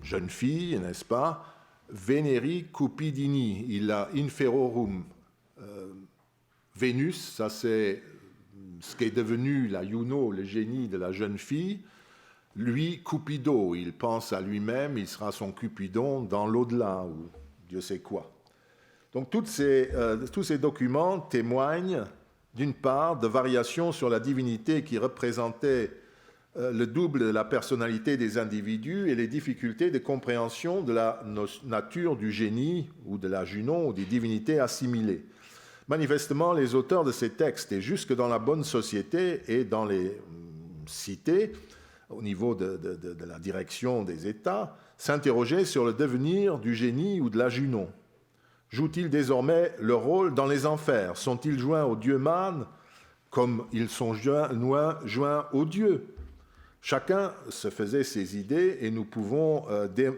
jeune fille, n'est-ce pas, Veneri Cupidini, il a inferorum. Vénus, ça c'est ce qui est devenu la Juno, le génie de la jeune fille. Lui, Cupido, il pense à lui-même, il sera son Cupidon dans l'au-delà, ou Dieu sait quoi. Donc tous ces documents témoignent, d'une part, de variations sur la divinité qui représentaient le double de la personnalité des individus et les difficultés de compréhension de la nature du génie ou de la Junon ou des divinités assimilées. Manifestement, les auteurs de ces textes, et jusque dans la bonne société et dans les cités, au niveau de la direction des États, s'interrogeaient sur le devenir du génie ou de la Junon. Jouent-ils désormais leur rôle dans les enfers? Sont-ils joints au dieu Man comme ils sont joints aux dieux? Chacun se faisait ses idées et nous pouvons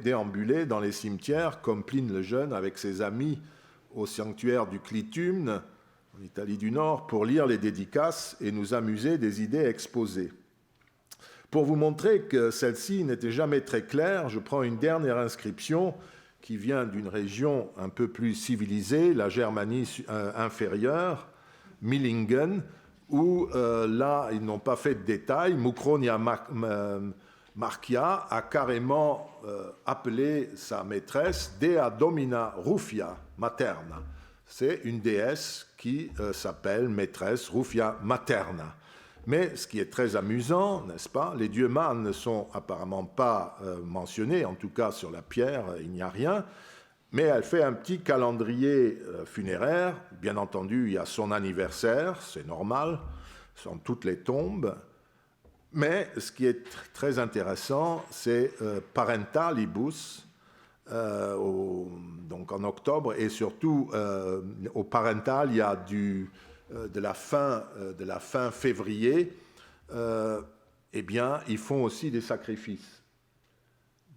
déambuler dans les cimetières comme Pline le Jeune avec ses amis au sanctuaire du Clitumne, en Italie du Nord, pour lire les dédicaces et nous amuser des idées exposées. Pour vous montrer que celle-ci n'était jamais très claire, je prends une dernière inscription qui vient d'une région un peu plus civilisée, la Germanie inférieure, Millingen, où là, ils n'ont pas fait de détails. Mucronia Marcia a carrément appelé sa maîtresse Dea Domina Rufia Materna. C'est une déesse qui s'appelle maîtresse Rufia Materna. Mais ce qui est très amusant, n'est-ce pas, les dieux mâles ne sont apparemment pas mentionnés, en tout cas sur la pierre, il n'y a rien, mais elle fait un petit calendrier funéraire. Bien entendu, il y a son anniversaire, c'est normal, sont toutes les tombes. Mais ce qui est très intéressant, c'est Parentalibus, donc en octobre, et surtout au Parental, il y a de la fin février, eh bien, ils font aussi des sacrifices.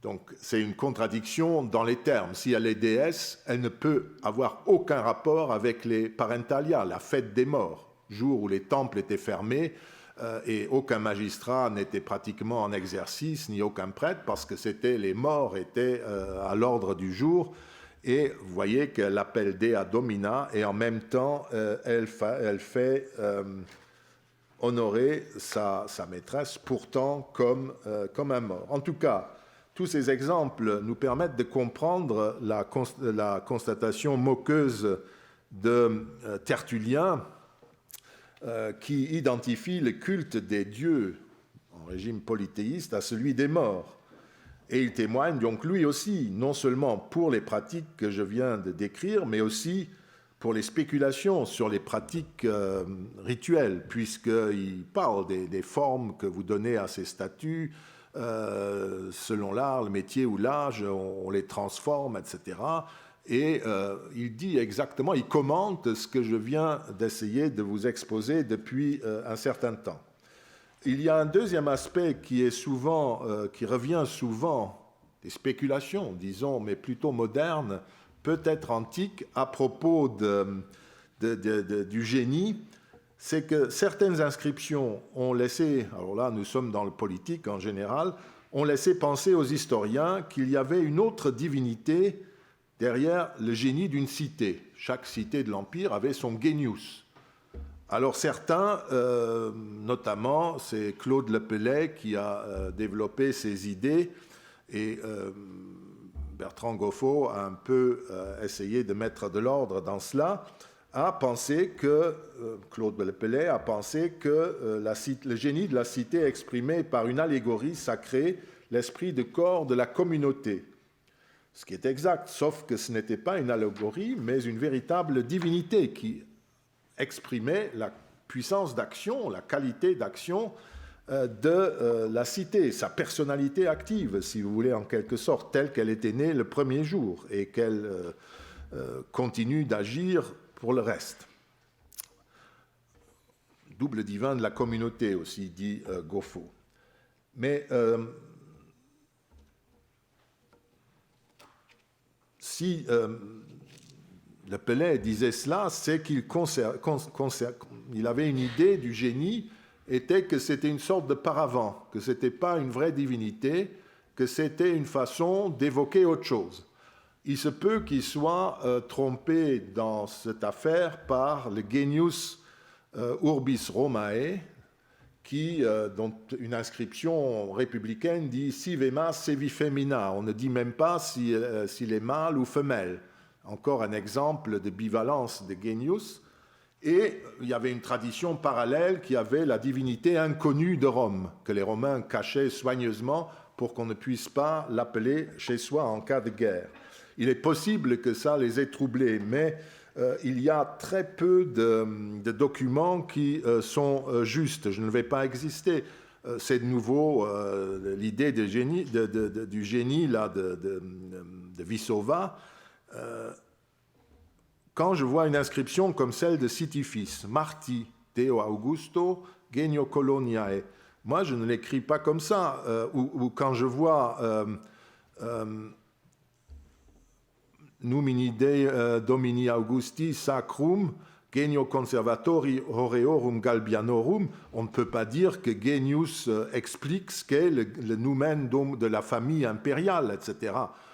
Donc, c'est une contradiction dans les termes. Si elle est déesse, elle ne peut avoir aucun rapport avec les Parentalia, la fête des morts, jour où les temples étaient fermés et aucun magistrat n'était pratiquement en exercice, ni aucun prêtre, parce que les morts étaient à l'ordre du jour. Et vous voyez qu'elle appelle Dea Domina, et en même temps, elle fait honorer sa maîtresse, pourtant comme un mort. En tout cas, tous ces exemples nous permettent de comprendre la constatation moqueuse de Tertullien, qui identifie le culte des dieux en régime polythéiste à celui des morts. Et il témoigne donc lui aussi, non seulement pour les pratiques que je viens de décrire, mais aussi pour les spéculations sur les pratiques rituelles, puisqu'il parle des formes que vous donnez à ces statues, selon l'art, le métier ou l'âge, on les transforme, etc. Et il dit exactement, il commente ce que je viens d'essayer de vous exposer depuis un certain temps. Il y a un deuxième aspect qui revient souvent, des spéculations, disons, mais plutôt modernes, peut-être antiques, à propos du génie, c'est que certaines inscriptions ont laissé, alors là nous sommes dans le politique en général, ont laissé penser aux historiens qu'il y avait une autre divinité derrière le génie d'une cité. Chaque cité de l'Empire avait son genius. Alors certains, notamment, c'est Claude Lepelley qui a développé ces idées, et Bertrand Goffaux a un peu essayé de mettre de l'ordre dans cela, Claude Lepelley a pensé que le génie de la cité exprimait par une allégorie sacrée l'esprit de corps de la communauté. Ce qui est exact, sauf que ce n'était pas une allégorie, mais une véritable divinité qui exprimait la puissance d'action, la qualité d'action de la cité, sa personnalité active, si vous voulez, en quelque sorte, telle qu'elle était née le premier jour et qu'elle continue d'agir pour le reste. Double divin de la communauté aussi, dit Goffaux. Mais si Lepelley disait cela, c'est qu'il avait une idée du génie, était que c'était une sorte de paravent, que ce n'était pas une vraie divinité, que c'était une façon d'évoquer autre chose. Il se peut qu'il soit trompé dans cette affaire par le genius urbis Romae, dont une inscription républicaine dit « Sivema sevi femina ». On ne dit même pas s'il est mâle ou femelle. Encore un exemple de bivalence de genius. Et il y avait une tradition parallèle qui avait la divinité inconnue de Rome, que les Romains cachaient soigneusement pour qu'on ne puisse pas l'appeler chez soi en cas de guerre. Il est possible que ça les ait troublés, mais il y a très peu de documents qui sont justes. Je ne vais pas exister. C'est de nouveau l'idée du génie là, de Vissova. Quand je vois une inscription comme celle de Sisyphus, Marti, Deo Augusto, Genio Coloniae, moi je ne l'écris pas comme ça. Ou quand je vois Numini Domini Augusti Sacrum, Genio Conservatori Horeorum Galbianorum, on ne peut pas dire que Genius explique ce qu'est le noumen de la famille impériale, etc.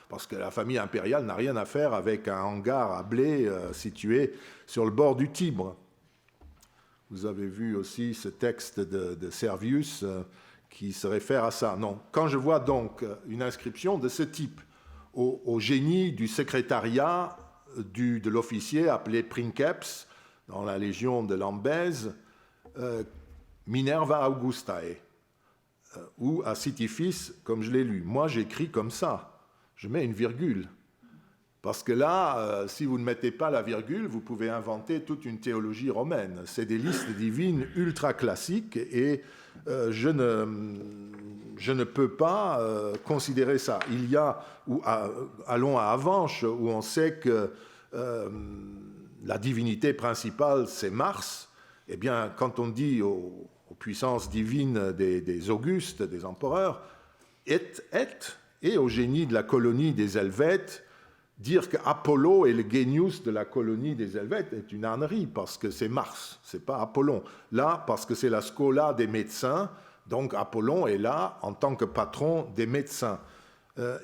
Parce que la famille impériale n'a rien à faire avec un hangar à blé situé sur le bord du Tibre. Vous avez vu aussi ce texte de Servius qui se réfère à ça. Non. Quand je vois donc une inscription de ce type au génie du secrétariat de l'officier appelé princeps dans la légion de Lambèse, Minerva Augustae, ou à Sisyphis, comme je l'ai lu. Moi, j'écris comme ça. Je mets une virgule. Parce que là, si vous ne mettez pas la virgule, vous pouvez inventer toute une théologie romaine. C'est des listes divines ultra classiques et je ne peux pas considérer ça. Il y a, allons à Avenches, où on sait que la divinité principale, c'est Mars. Eh bien, quand on dit aux puissances divines des Augustes, des empereurs, et au génie de la colonie des Helvètes, dire qu'Apollo est le génius de la colonie des Helvètes est une ânerie, parce que c'est Mars, ce n'est pas Apollon. Là, parce que c'est la scola des médecins, donc Apollon est là en tant que patron des médecins.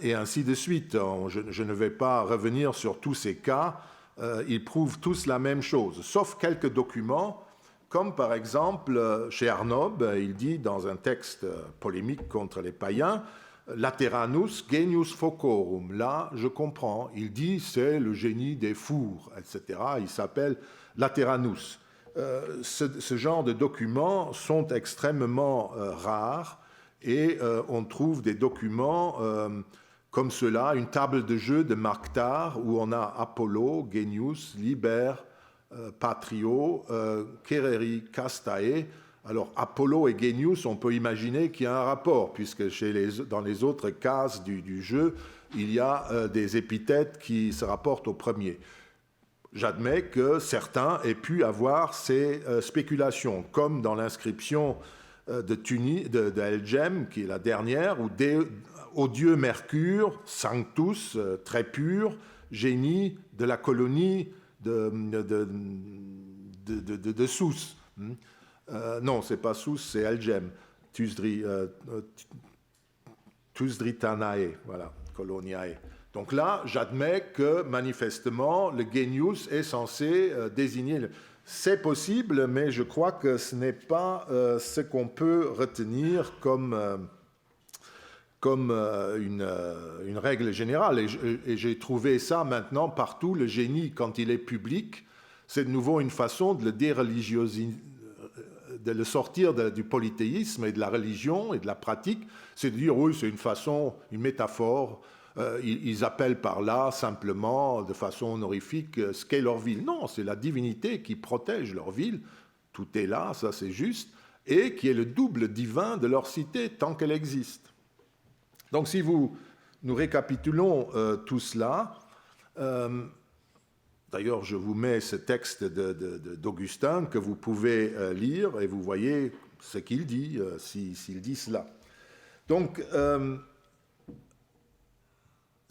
Et ainsi de suite. Je ne vais pas revenir sur tous ces cas. Ils prouvent tous la même chose, sauf quelques documents, comme par exemple chez Arnob, il dit dans un texte polémique contre les païens, Lateranus genius focorum. Là, je comprends. Il dit c'est le génie des fours, etc. Il s'appelle Lateranus. Ce genre de documents sont extrêmement rares et on trouve des documents comme cela, une table de jeu de Marctar où on a Apollo, Genius, Liber, Patrio, Kereri, Castae. Alors, Apollo et Genius, on peut imaginer qu'il y a un rapport, puisque dans les autres cases du jeu, il y a des épithètes qui se rapportent au premier. J'admets que certains aient pu avoir ces spéculations, comme dans l'inscription de Elgem, qui est la dernière, où au dieu Mercure, Sanctus, très pur, génie de la colonie de Sousse. Non, ce n'est pas Sousse, c'est Elgem, Tusdritanae, voilà, Coloniae. Donc là, j'admets que manifestement, le genius est censé désigner. C'est possible, mais je crois que ce n'est pas ce qu'on peut retenir comme une règle générale. Et j'ai trouvé ça maintenant partout. Le génie, quand il est public, c'est de nouveau une façon de le déreligiosiser, de le sortir du polythéisme et de la religion et de la pratique. C'est de dire, oui, c'est une façon, une métaphore. Ils appellent par là simplement, de façon honorifique, ce qu'est leur ville. Non, c'est la divinité qui protège leur ville. Tout est là, ça c'est juste. Et qui est le double divin de leur cité tant qu'elle existe. Donc si nous récapitulons tout cela, d'ailleurs je vous mets ce texte d'Augustin que vous pouvez lire et vous voyez ce qu'il dit, s'il dit cela. Donc,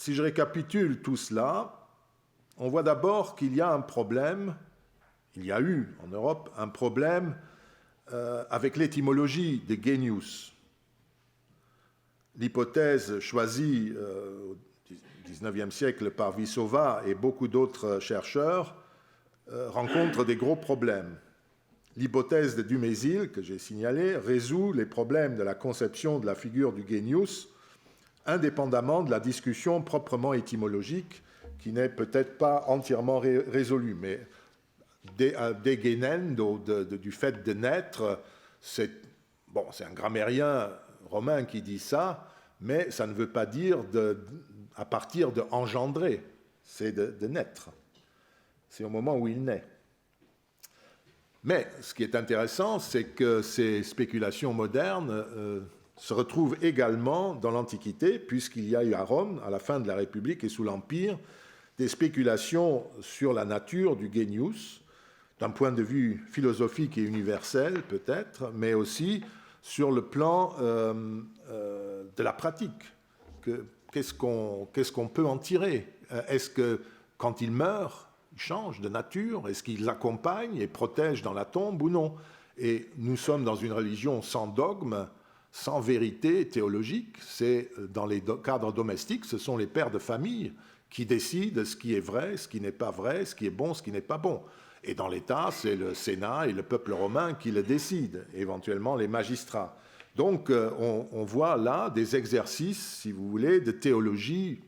si je récapitule tout cela, on voit d'abord qu'il y a un problème, il y a eu en Europe un problème avec l'étymologie de genius. L'hypothèse choisie au XIXe siècle par Vissova et beaucoup d'autres chercheurs rencontre des gros problèmes. L'hypothèse de Dumézil, que j'ai signalée, résout les problèmes de la conception de la figure du genius, indépendamment de la discussion proprement étymologique, qui n'est peut-être pas entièrement résolue. Mais degenendo, du fait de naître, c'est un grammairien romain qui dit ça, mais ça ne veut pas dire à partir de engendrer, c'est de naître. C'est au moment où il naît. Mais ce qui est intéressant, c'est que ces spéculations modernes se retrouvent également dans l'Antiquité, puisqu'il y a eu à Rome, à la fin de la République et sous l'Empire, des spéculations sur la nature du genius, d'un point de vue philosophique et universel peut-être, mais aussi sur le plan de la pratique. Qu'est-ce qu'on peut en tirer? Est-ce que quand il meurt, il change de nature? Est-ce qu'il l'accompagne et protège dans la tombe ou non? Et nous sommes dans une religion sans dogme, sans vérité théologique. C'est dans les cadres domestiques, ce sont les pères de famille qui décident ce qui est vrai, ce qui n'est pas vrai, ce qui est bon, ce qui n'est pas bon. Et dans l'État, c'est le Sénat et le peuple romain qui le décident, éventuellement les magistrats. Donc, on voit là des exercices, si vous voulez, de théologie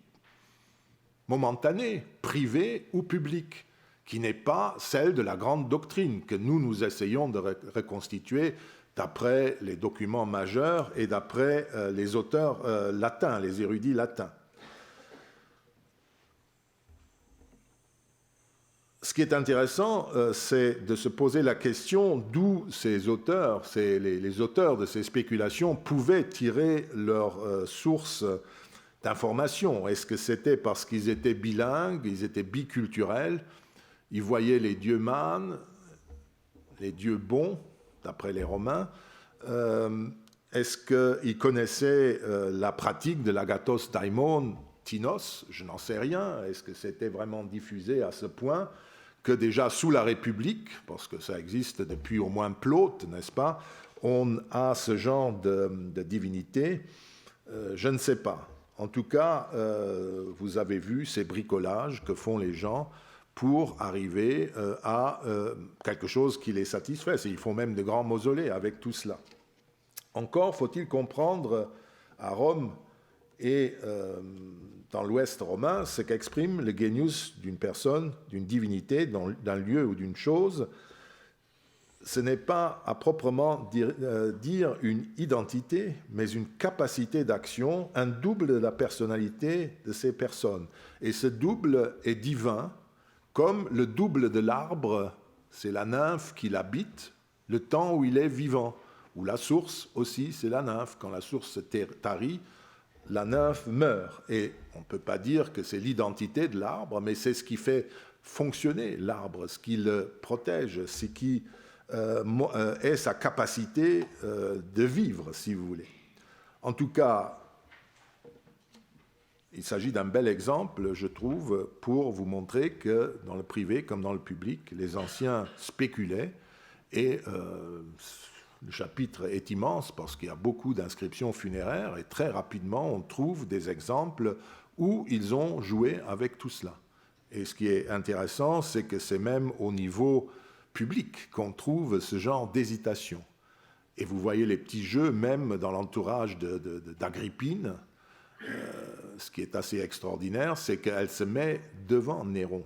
momentanée, privée ou publique, qui n'est pas celle de la grande doctrine que nous essayons de reconstituer d'après les documents majeurs et d'après les auteurs latins, les érudits latins. Ce qui est intéressant, c'est de se poser la question d'où ces auteurs, les auteurs de ces spéculations, pouvaient tirer leurs sources d'informations. Est-ce que c'était parce qu'ils étaient bilingues, ils étaient biculturels, ils voyaient les dieux mânes, les dieux bons, d'après les Romains? Est-ce qu'ils connaissaient la pratique de l'agathos daimon tinos? Je n'en sais rien. Est-ce que c'était vraiment diffusé à ce point que déjà sous la République, parce que ça existe depuis au moins Plaute, n'est-ce pas, on a ce genre de divinité? Je ne sais pas. En tout cas, vous avez vu ces bricolages que font les gens pour arriver à quelque chose qui les satisfait. Ils font même de grands mausolées avec tout cela. Encore faut-il comprendre à Rome et dans l'Ouest romain ce qu'exprime le genius d'une personne, d'une divinité, d'un lieu ou d'une chose. Ce n'est pas à proprement dire une identité, mais une capacité d'action, un double de la personnalité de ces personnes. Et ce double est divin, comme le double de l'arbre, c'est la nymphe qui l'habite, le temps où il est vivant. Ou la source aussi, c'est la nymphe. Quand la source se tarit, la nymphe meurt. Et on ne peut pas dire que c'est l'identité de l'arbre, mais c'est ce qui fait fonctionner l'arbre, ce qui le protège, ce qui est sa capacité de vivre, si vous voulez. En tout cas, il s'agit d'un bel exemple, je trouve, pour vous montrer que dans le privé comme dans le public, les anciens spéculaient et le chapitre est immense parce qu'il y a beaucoup d'inscriptions funéraires et très rapidement on trouve des exemples où ils ont joué avec tout cela. Et ce qui est intéressant, c'est que c'est même au niveau public qu'on trouve ce genre d'hésitation. Et vous voyez les petits jeux même dans l'entourage d'Agrippine. Ce qui est assez extraordinaire, c'est qu'elle se met devant Néron.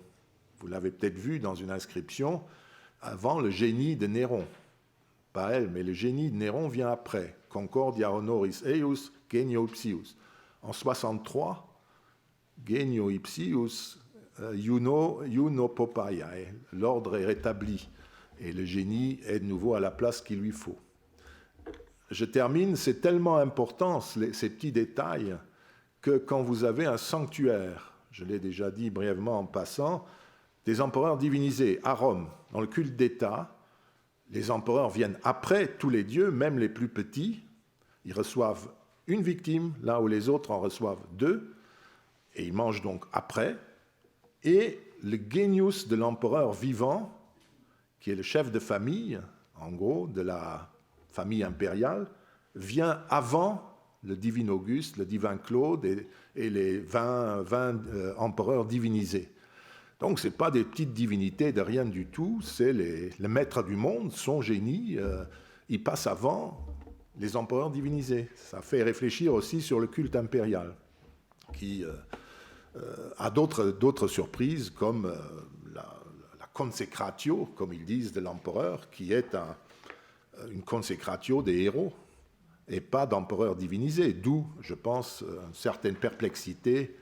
Vous l'avez peut-être vu dans une inscription, avant le génie de Néron. Pas elle, mais le génie de Néron vient après. Concordia honoris eius, genio ipsius. En 63, genio ipsius, iuno popaiae. L'ordre est rétabli et le génie est de nouveau à la place qu'il lui faut. Je termine, c'est tellement important ces petits détails que quand vous avez un sanctuaire, je l'ai déjà dit brièvement en passant, des empereurs divinisés à Rome, dans le culte d'État, les empereurs viennent après tous les dieux, même les plus petits. Ils reçoivent une victime, là où les autres en reçoivent deux, et ils mangent donc après. Et le genius de l'empereur vivant, qui est le chef de famille, en gros, de la famille impériale, vient avant le divin Auguste, le divin Claude et les 20 empereurs divinisés. Donc, ce n'est pas des petites divinités de rien du tout, c'est les maîtres du monde, son génie, il passe avant les empereurs divinisés. Ça fait réfléchir aussi sur le culte impérial, qui a d'autres surprises, comme la consecratio, comme ils disent, de l'empereur, qui est une consecratio des héros, et pas d'empereur divinisé, d'où, je pense, une certaine perplexité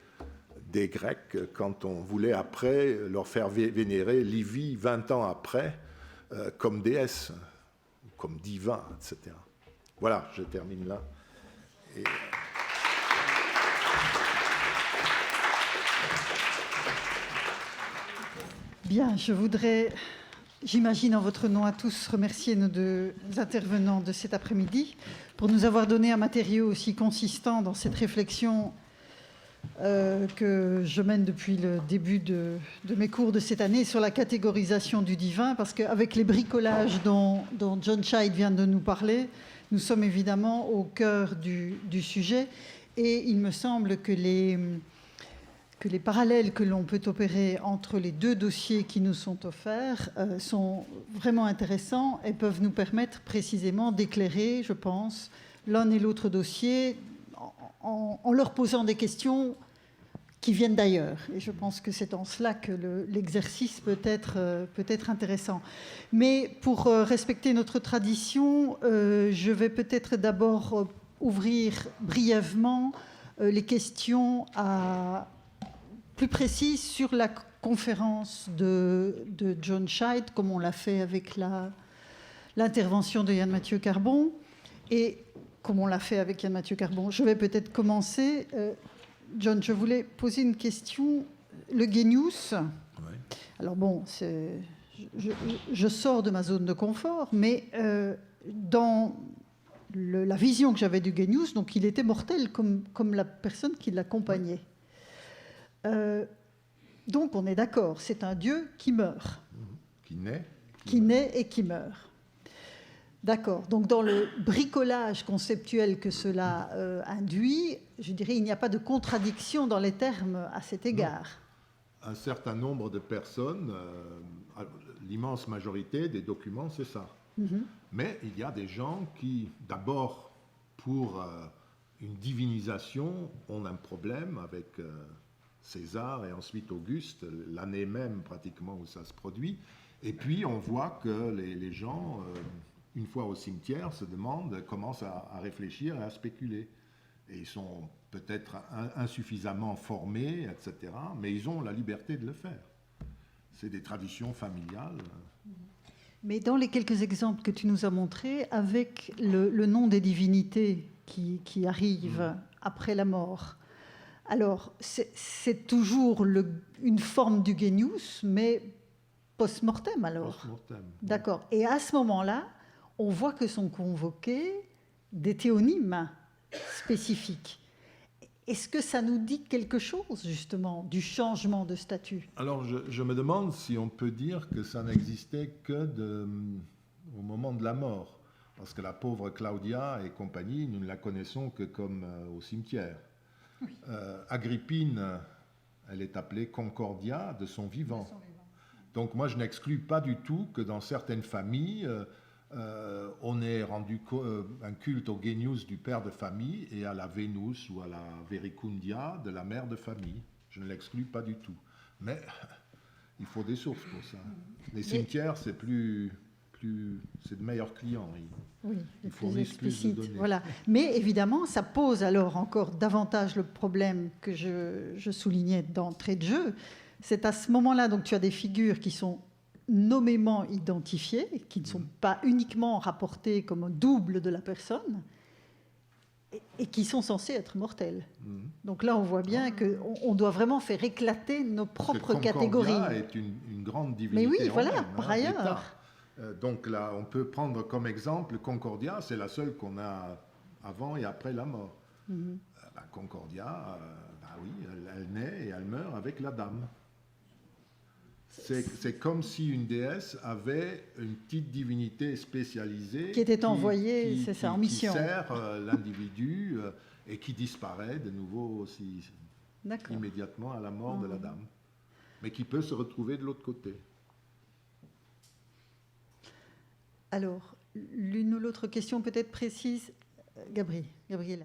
des Grecs quand on voulait après leur faire vénérer Livie 20 ans après comme déesse, comme divin, etc. Voilà, je termine là. Et... Bien, je voudrais, j'imagine en votre nom à tous, remercier nos deux intervenants de cet après-midi pour nous avoir donné un matériau aussi consistant dans cette réflexion que je mène depuis le début de mes cours de cette année sur la catégorisation du divin, parce qu'avec les bricolages dont John Scheid vient de nous parler, nous sommes évidemment au cœur du sujet, et il me semble que les parallèles que l'on peut opérer entre les deux dossiers qui nous sont offerts sont vraiment intéressants et peuvent nous permettre précisément d'éclairer, je pense, l'un et l'autre dossier en leur posant des questions qui viennent d'ailleurs. Et je pense que c'est en cela que l'exercice peut être intéressant. Mais pour respecter notre tradition, je vais peut-être d'abord ouvrir brièvement les questions plus précises sur la conférence de John Scheid, comme on l'a fait avec l'intervention de Yann Mathieu Carbon, et comme on l'a fait avec Yann Mathieu Carbon. Je vais peut-être commencer. John, je voulais poser une question. Le Genius, oui. Alors bon, je sors de ma zone de confort, mais dans la vision que j'avais du Genius, donc il était mortel comme la personne qui l'accompagnait. Donc on est d'accord, c'est un dieu qui meurt. Qui naît et qui meurt. D'accord. Donc dans le bricolage conceptuel que cela induit, je dirais il n'y a pas de contradiction dans les termes à cet égard. Non. Un certain nombre de personnes, l'immense majorité des documents, c'est ça. Mm-hmm. Mais il y a des gens qui, d'abord, pour une divinisation, ont un problème avec César et ensuite Auguste, l'année même pratiquement où ça se produit. Et puis on voit que les gens... une fois au cimetière, se demandent, commencent à réfléchir et à spéculer. Et ils sont peut-être insuffisamment formés, etc., mais ils ont la liberté de le faire. C'est des traditions familiales. Mais dans les quelques exemples que tu nous as montrés, avec le nom des divinités qui arrivent après la mort, alors c'est toujours une forme du Genius, mais post-mortem alors. Post-mortem. D'accord. Et à ce moment-là, on voit que sont convoqués des théonymes spécifiques. Est-ce que ça nous dit quelque chose, justement, du changement de statut ? Alors, je me demande si on peut dire que ça n'existait que au moment de la mort. Parce que la pauvre Claudia et compagnie, nous ne la connaissons que comme au cimetière. Oui. Agrippine, elle est appelée Concordia de son vivant. Donc, moi, je n'exclus pas du tout que dans certaines familles... on ait rendu un culte au Genius du père de famille et à la Vénus ou à la Verecundia de la mère de famille. Je ne l'exclus pas du tout. Mais il faut des sources pour ça. Les cimetières, c'est c'est de meilleurs clients. Ils fournissent plus de données. Voilà. Mais évidemment, ça pose alors encore davantage le problème que je soulignais d'entrée de jeu. C'est à ce moment-là, donc tu as des figures qui sont nommément identifiés, qui ne sont pas uniquement rapportés comme un double de la personne, et qui sont censés être mortels. Donc là, on voit bien qu'on doit vraiment faire éclater nos propres catégories. Concordia est une grande divinité. Mais oui, voilà, même, par ailleurs. Donc là, on peut prendre comme exemple Concordia, c'est la seule qu'on a avant et après la mort. Concordia, oui, elle naît et elle meurt avec la dame. C'est comme si une déesse avait une petite divinité spécialisée qui était envoyée, c'est ça, en mission, qui sert l'individu et qui disparaît de nouveau aussi immédiatement à la mort de la dame, mais qui peut se retrouver de l'autre côté. Alors, l'une ou l'autre question peut-être précise, Gabriela.